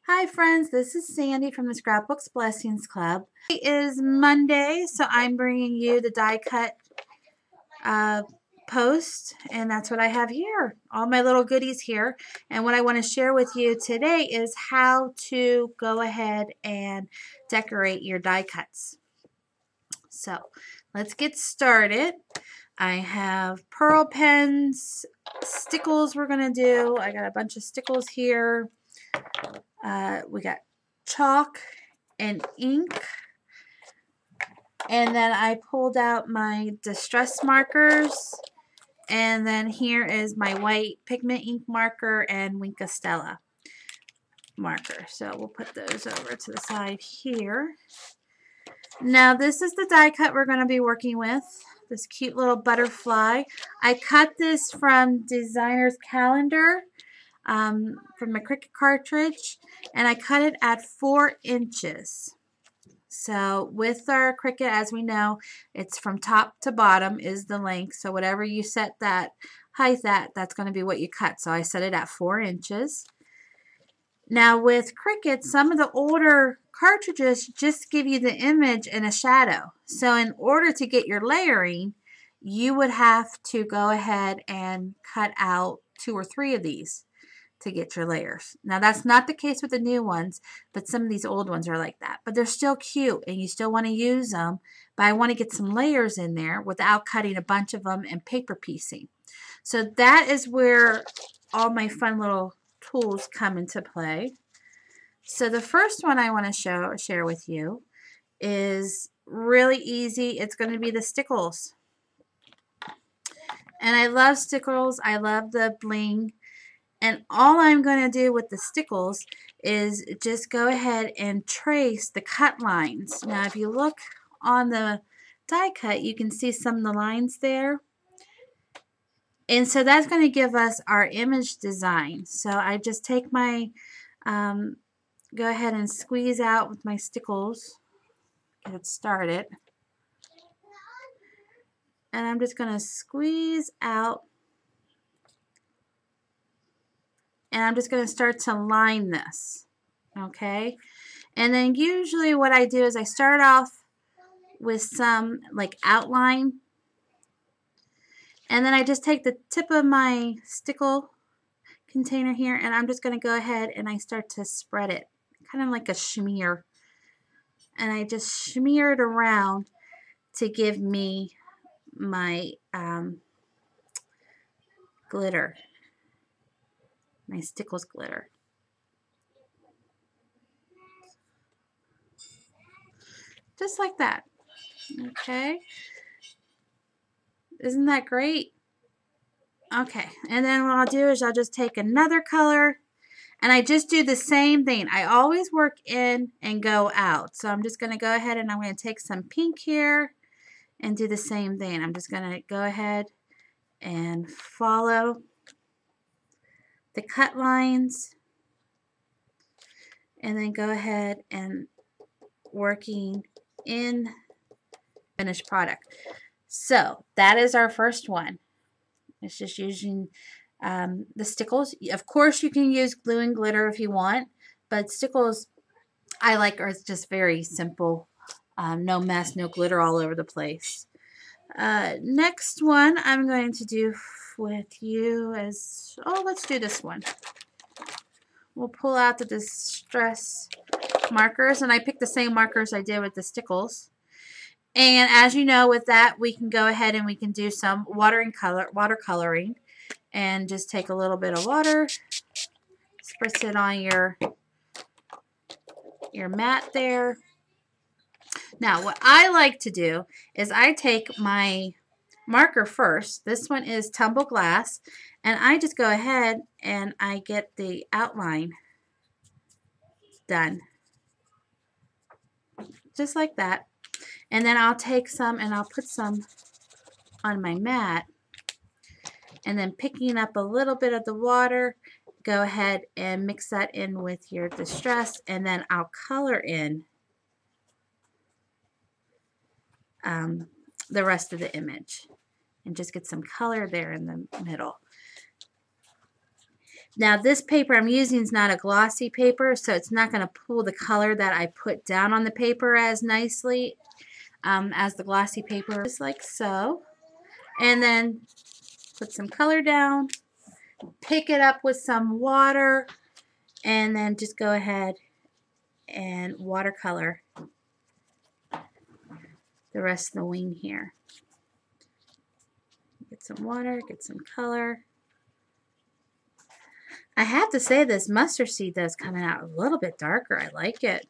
Hi friends, this is Sandy from the Scrapbooks Blessings Club. It is Monday, so I'm bringing you the die cut uh, post, and that's what I have here. All my little goodies here. And what I want to share with you today is how to go ahead and decorate your die cuts. So let's get started. I have pearl pens, stickles we're going to do. I got a bunch of stickles here. We got chalk and ink, and then I pulled out my distress markers, and then here is my white pigment ink marker and Wink Stella marker. So we'll put those over to the side here. Now this is the die cut we're going to be working with, this cute little butterfly. I cut this from Designer's Calendar from my Cricut cartridge, and I cut it at 4 inches. So with our Cricut, as we know, it's from top to bottom is the length. So whatever you set that height at, that's going to be what you cut. So I set it at 4 inches. Now with Cricut, some of the older cartridges just give you the image in a shadow. So in order to get your layering, you would have to go ahead and cut out 2 or 3 of these to get your layers. Now that's not the case with the new ones, but some of these old ones are like that. But they're still cute and you still want to use them, but I want to get some layers in there without cutting a bunch of them and paper piecing. So that is where all my fun little tools come into play. So the first one I want to share with you is really easy. It's going to be the stickles. And I love stickles. I love the bling. And all I'm going to do with the stickles is just go ahead and trace the cut lines. Now if you look on the die cut, you can see some of the lines there. And so that's going to give us our image design. So I just take my, go ahead and squeeze out with my stickles, get it started. And I'm just going to squeeze out. And I'm just going to start to line this. Okay. And then usually what I do is I start off with some like outline, and then I just take the tip of my stickle container here and I'm just going to go ahead and I start to spread it kind of like a smear, and I just smear it around to give me my glitter, my stickles glitter. Just like that. Okay, isn't that great? Okay, and then what I'll do is I'll just take another color and I just do the same thing. I always work in and go out. So I'm just going to go ahead and I'm going to take some pink here and do the same thing. I'm just going to go ahead and follow the cut lines and then go ahead and working in finished product. So that is our first one. It's just using the stickles. Of course you can use glue and glitter if you want, but stickles I like are just very simple. No mess, no glitter all over the place. Next one I'm going to do with you is, let's do this one. We'll pull out the distress markers, and I picked the same markers I did with the stickles. And as you know, with that we can go ahead and we can do some watercoloring, and just take a little bit of water, spritz it on your mat there. Now what I like to do is I take my marker first. This one is Tumble Glass, and I just go ahead and I get the outline done. Just like that. And then I'll take some and I'll put some on my mat, and then picking up a little bit of the water, go ahead and mix that in with your distress, and then I'll color in the rest of the image and just get some color there in the middle. Now this paper I'm using is not a glossy paper, so it's not going to pull the color that I put down on the paper as nicely as the glossy paper, just like so. And then put some color down, pick it up with some water, and then just go ahead and watercolor the rest of the wing here. Get some water, get some color. I have to say this mustard seed does coming out a little bit darker. I like it.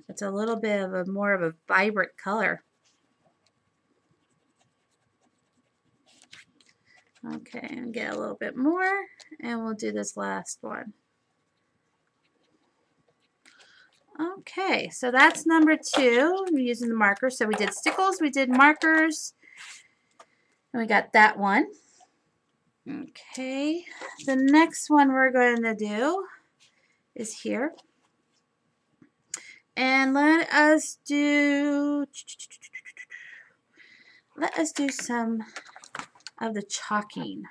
It's a little bit of a more of a vibrant color. Okay, and get a little bit more, and we'll do this last one. Okay, so that's number 2. I'm using the marker. So we did stickles, we did markers, and we got that one. Okay, the next one we're going to do is here. And let us do some of the chalking.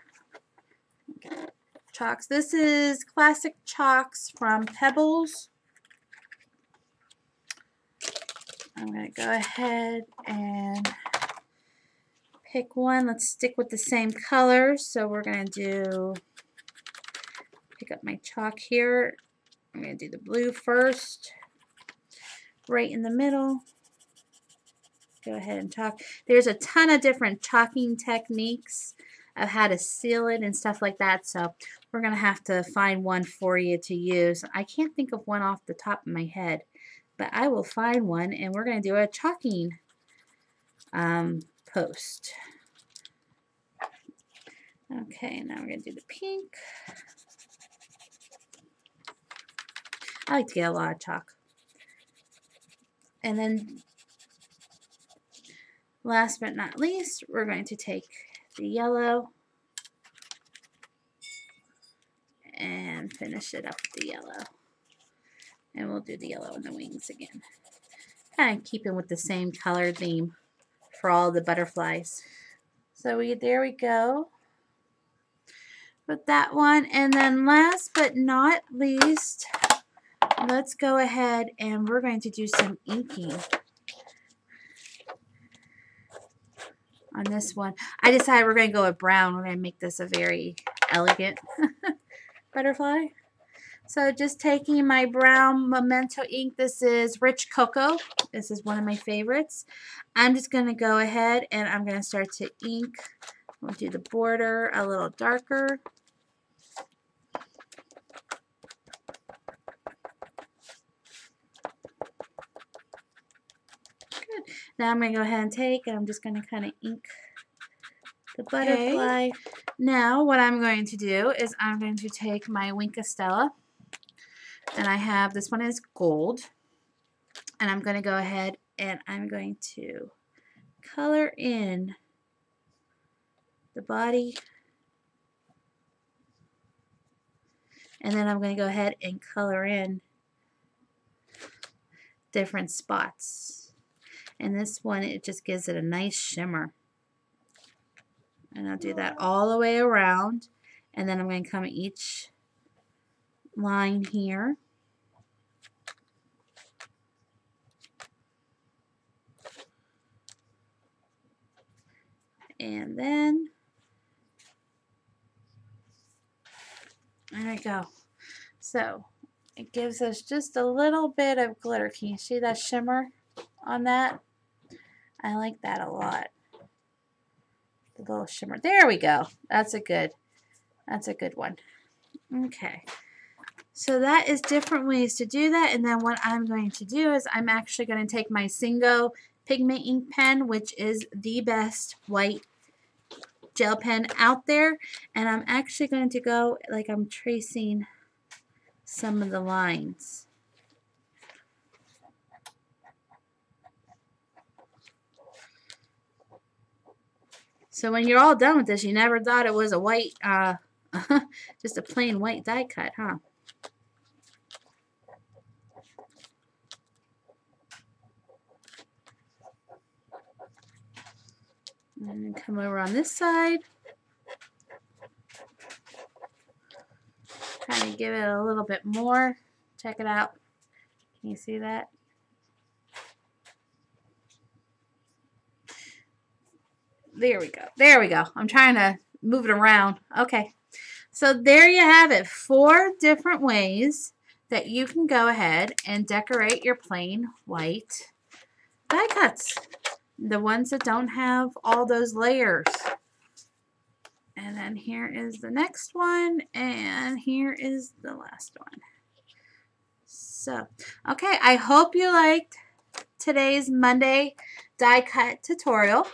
Okay. Chalks. This is classic chalks from Pebbles. I'm going to go ahead and pick one. Let's stick with the same colors. So we're going to pick up my chalk here. I'm going to do the blue first, right in the middle. Go ahead and chalk. There's a ton of different chalking techniques of how to seal it and stuff like that. So we're going to have to find one for you to use. I can't think of one off the top of my head, but I will find one, and we're going to do a chalking post. Okay, now we're going to do the pink. I like to get a lot of chalk. And then last but not least, we're going to take the yellow and finish it up with the yellow. And we'll do the yellow in the wings again. Kind of keeping with the same color theme for all the butterflies. So there we go with that one. And then last but not least, let's go ahead and we're going to do some inking on this one. I decided we're going to go with brown. We're going to make this a very elegant butterfly. So just taking my brown Memento ink. This is Rich Cocoa. This is one of my favorites. I'm just going to go ahead and I'm going to start to ink. We'll do the border a little darker. Good. Now I'm going to go ahead and take, and I'm just going to kind of ink the butterfly. Okay. Now what I'm going to do is I'm going to take my Wink Stella, and I have, this one is gold, and I'm going to go ahead and I'm going to color in the body, and then I'm going to go ahead and color in different spots. And this one, it just gives it a nice shimmer. And I'll do that all the way around, and then I'm going to come at each line here. And then there we go. So it gives us just a little bit of glitter. Can you see that shimmer on that? I like that a lot. The little shimmer. There we go. That's a good one. Okay. So that is different ways to do that. And then what I'm going to do is I'm actually going to take my Singo pigment ink pen, which is the best white gel pen out there, and I'm actually going to go like I'm tracing some of the lines. So when you're all done with this, you never thought it was a white, just a plain white die cut, huh? And come over on this side. Let me give it a little bit more. Check it out. Can you see that? There we go. There we go. I'm trying to move it around. Okay. So there you have it. 4 different ways that you can go ahead and decorate your plain white die cuts. The ones that don't have all those layers. And then here is the next one. And here is the last one. So, okay. I hope you liked today's Monday die cut tutorial.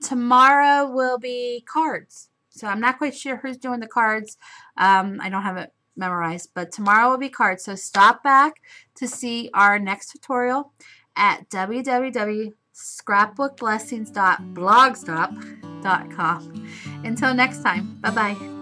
Tomorrow will be cards. So I'm not quite sure who's doing the cards. I don't have it memorized, but tomorrow will be cards. So stop back to see our next tutorial at www.scrapbookblessings.blogspot.com. Until next time, bye-bye.